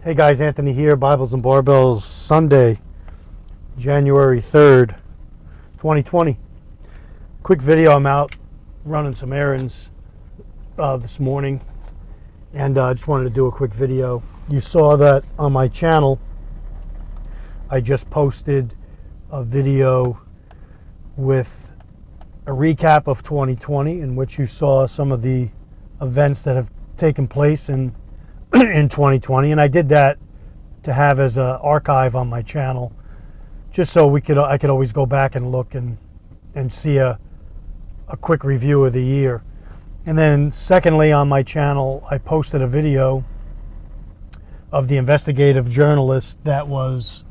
Hey guys, Anthony here, Bibles and Barbells, Sunday, January 3rd, 2020. Quick video, I'm out running some errands this morning, and I just wanted to do a quick video. You saw that on my channel. I just posted a video with a recap of 2020 in which you saw some of the events that have taken place in 2020, and I did that to have as an archive on my channel, just so I could always go back and look and see a quick review of the year. And then secondly, on my channel, I posted a video of the investigative journalist that was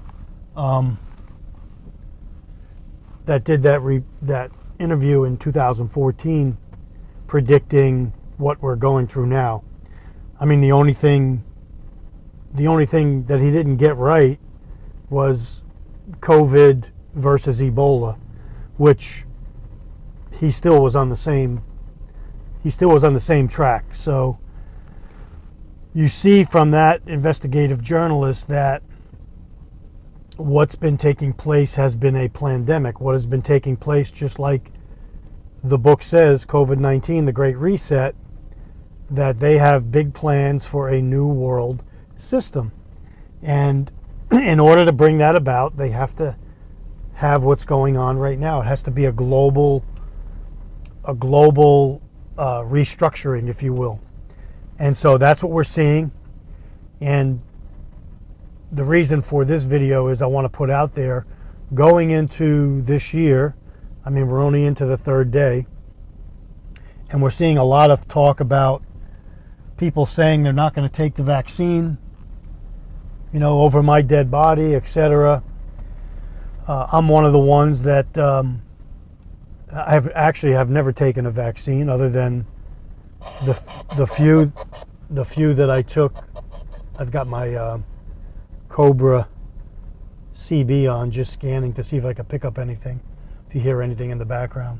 that did that interview in 2014, predicting what we're going through now. I mean, the only thing that he didn't get right was COVID versus Ebola, which he still was on the same track. So you see from that investigative journalist that what's been taking place has been a pandemic. What has been taking place, just like the book says, COVID-19, the Great Reset, that they have big plans for a new world system. And in order to bring that about, they have to have what's going on right now. It has to be a global restructuring, if you will. And so that's what we're seeing. And the reason for this video is I want to put out there, going into this year, I mean, we're only into the third day, and we're seeing a lot of talk about people saying they're not going to take the vaccine, over my dead body, etc. I'm one of the ones that have never taken a vaccine, other than the few that I took. I've got my Cobra CB on, just scanning to see if I can pick up anything, if you hear anything in the background.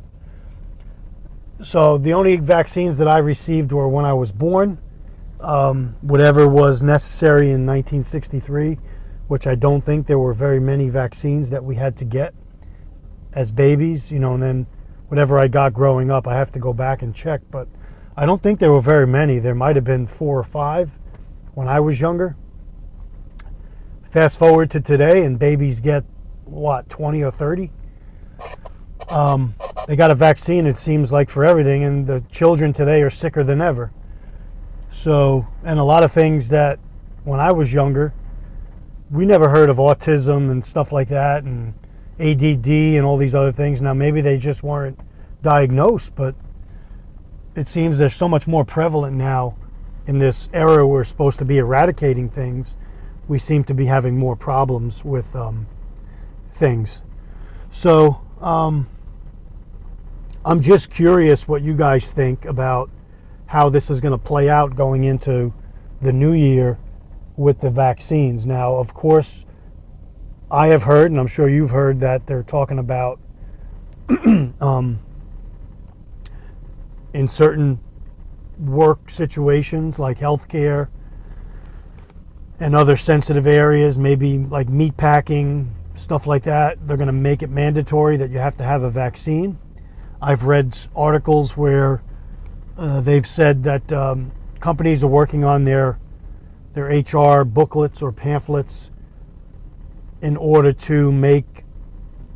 So the only vaccines that I received were when I was born, whatever was necessary in 1963, which I don't think there were very many vaccines that we had to get as babies, and then whatever I got growing up, I have to go back and check, but I don't think there were very many. There might have been 4 or 5 when I was younger. Fast forward to today, and babies get, 20 or 30? They got a vaccine, it seems like, for everything, and the children today are sicker than ever. So, and a lot of things that when I was younger, we never heard of autism and stuff like that, and ADD and all these other things. Now, maybe they just weren't diagnosed, but it seems they're so much more prevalent now in this era we're supposed to be eradicating things. We seem to be having more problems with things. So, I'm just curious what you guys think about how this is going to play out going into the new year with the vaccines. Now, of course, I have heard, and I'm sure you've heard, that they're talking about in certain work situations like healthcare and other sensitive areas, maybe like meat packing, stuff like that, they're going to make it mandatory that you have to have a vaccine. I've read articles where they've said that companies are working on their HR booklets or pamphlets in order to make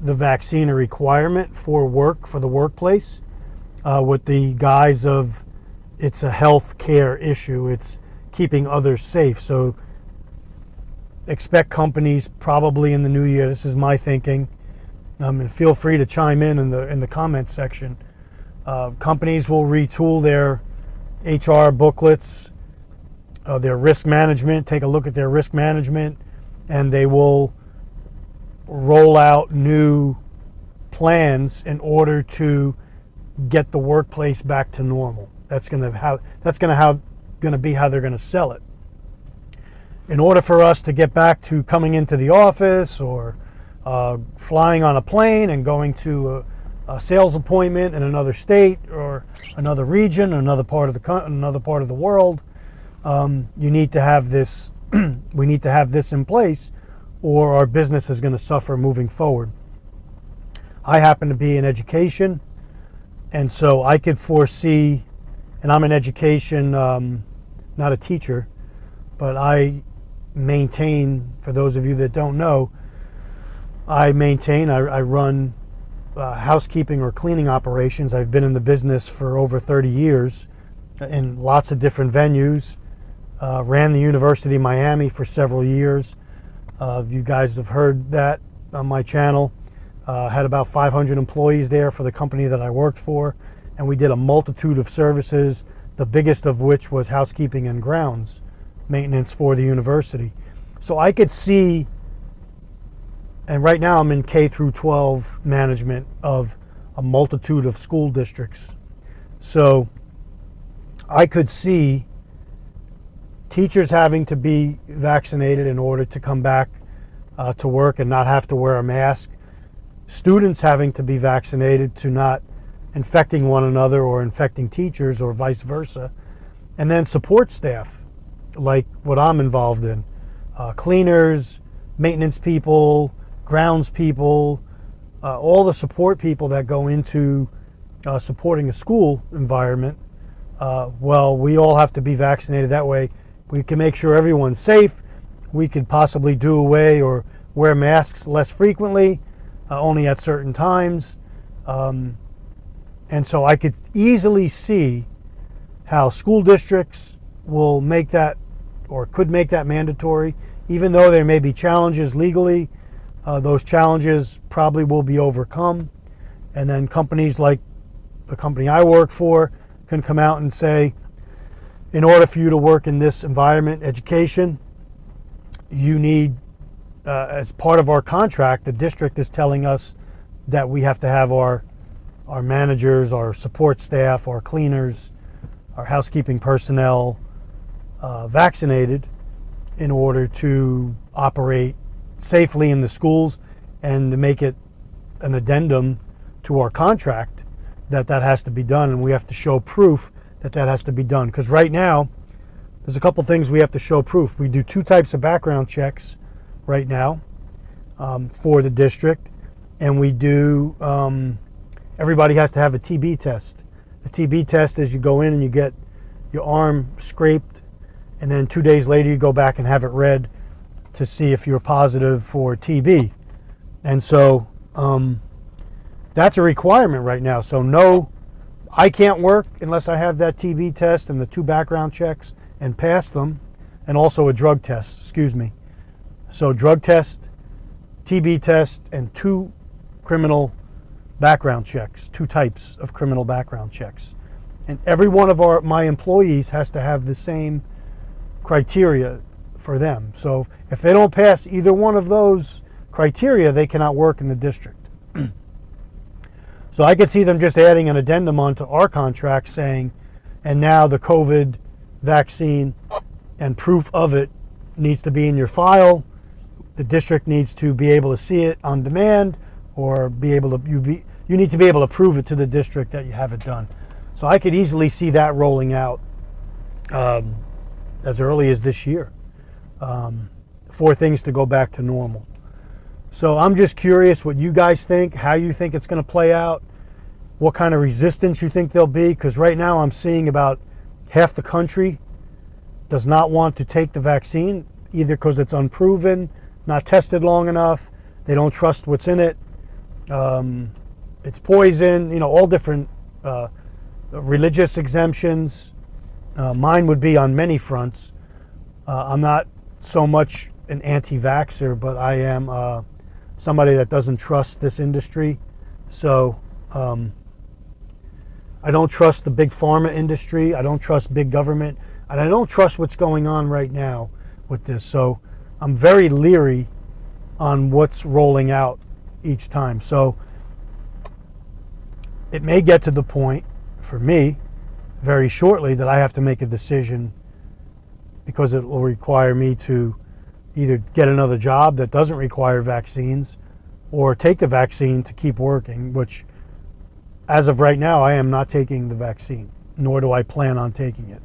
the vaccine a requirement for the workplace, with the guise of it's a health care issue, it's keeping others safe. So expect companies probably in the new year, this is my thinking, and feel free to chime in the comments section. Companies will retool their HR booklets, their risk management, take a look at their risk management, and they will roll out new plans in order to get the workplace back to normal. That's going to be how they're going to sell it. In order for us to get back to coming into the office or flying on a plane and going to a sales appointment in another state or another region, another part of the world, you need to have this we need to have this in place or our business is going to suffer moving forward. I happen to be in education, and so I could foresee, and I'm in education, not a teacher, but I maintain, for those of you that don't know, I run housekeeping or cleaning operations. I've been in the business for over 30 years in lots of different venues. Ran the University of Miami for several years. You guys have heard that on my channel. Had about 500 employees there for the company that I worked for, and we did a multitude of services, the biggest of which was housekeeping and grounds maintenance for the university. So I could see, and right now I'm in K through 12 management of a multitude of school districts. So I could see teachers having to be vaccinated in order to come back to work and not have to wear a mask. Students having to be vaccinated to not infecting one another or infecting teachers or vice versa. And then support staff, like what I'm involved in. Cleaners, maintenance people, grounds people, all the support people that go into supporting a school environment. Well, we all have to be vaccinated. That way we can make sure everyone's safe. We could possibly do away or wear masks less frequently, only at certain times. And so I could easily see how school districts will make that or could make that mandatory. Even though there may be challenges legally, those challenges probably will be overcome. And then companies like the company I work for can come out and say, in order for you to work in this environment, education, you need, as part of our contract, the district is telling us that we have to have our managers, our support staff, our cleaners, our housekeeping personnel vaccinated in order to operate safely in the schools, and to make it an addendum to our contract that has to be done, and we have to show proof that has to be done. Because right now, there's a couple things we have to show proof. We do 2 types of background checks right now for the district, and we do, everybody has to have a TB test. The TB test is you go in and you get your arm scraped, and then 2 days later you go back and have it read to see if you're positive for TB. And so that's a requirement right now. So no, I can't work unless I have that TB test and the 2 background checks and pass them, and also a drug test, excuse me. So drug test, TB test, and 2 criminal background checks, 2 types of criminal background checks. And every one of my employees has to have the same criteria for them. So if they don't pass either one of those criteria, they cannot work in the district. So I could see them just adding an addendum onto our contract saying, and now the COVID vaccine and proof of it needs to be in your file. The district needs to be able to see it on demand, or be able to, you need to be able to prove it to the district that you have it done. So I could easily see that rolling out as early as this year for things to go back to normal. So I'm just curious what you guys think, how you think it's going to play out, what kind of resistance you think there'll be, because right now I'm seeing about half the country does not want to take the vaccine, either because it's unproven, not tested long enough, they don't trust what's in it, it's poison, all different religious exemptions. Mine would be on many fronts. I'm not so much an anti-vaxxer, but I am somebody that doesn't trust this industry. So I don't trust the big pharma industry. I don't trust big government. And I don't trust what's going on right now with this. So I'm very leery on what's rolling out each time. So it may get to the point for me very shortly that I have to make a decision, because it will require me to either get another job that doesn't require vaccines or take the vaccine to keep working, which as of right now, I am not taking the vaccine, nor do I plan on taking it.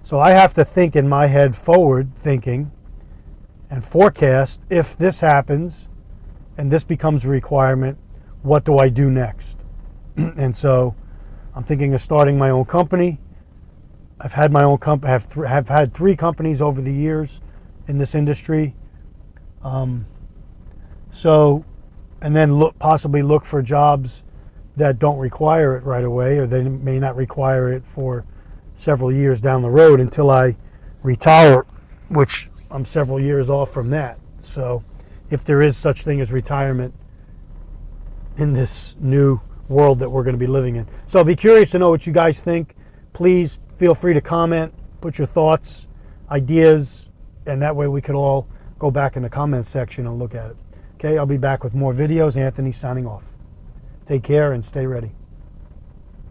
So I have to think in my head forward thinking and forecast, if this happens and this becomes a requirement, what do I do next? And so I'm thinking of starting my own company. I've had my own company, have had 3 companies over the years in this industry. And then possibly look for jobs that don't require it right away, or they may not require it for several years down the road until I retire, which I'm several years off from that. So if there is such thing as retirement in this new world that we're going to be living in. So I'll be curious to know what you guys think. Please feel free to comment, put your thoughts, ideas, and that way we could all go back in the comments section and look at it. Okay, I'll be back with more videos. Anthony signing off. Take care and stay ready.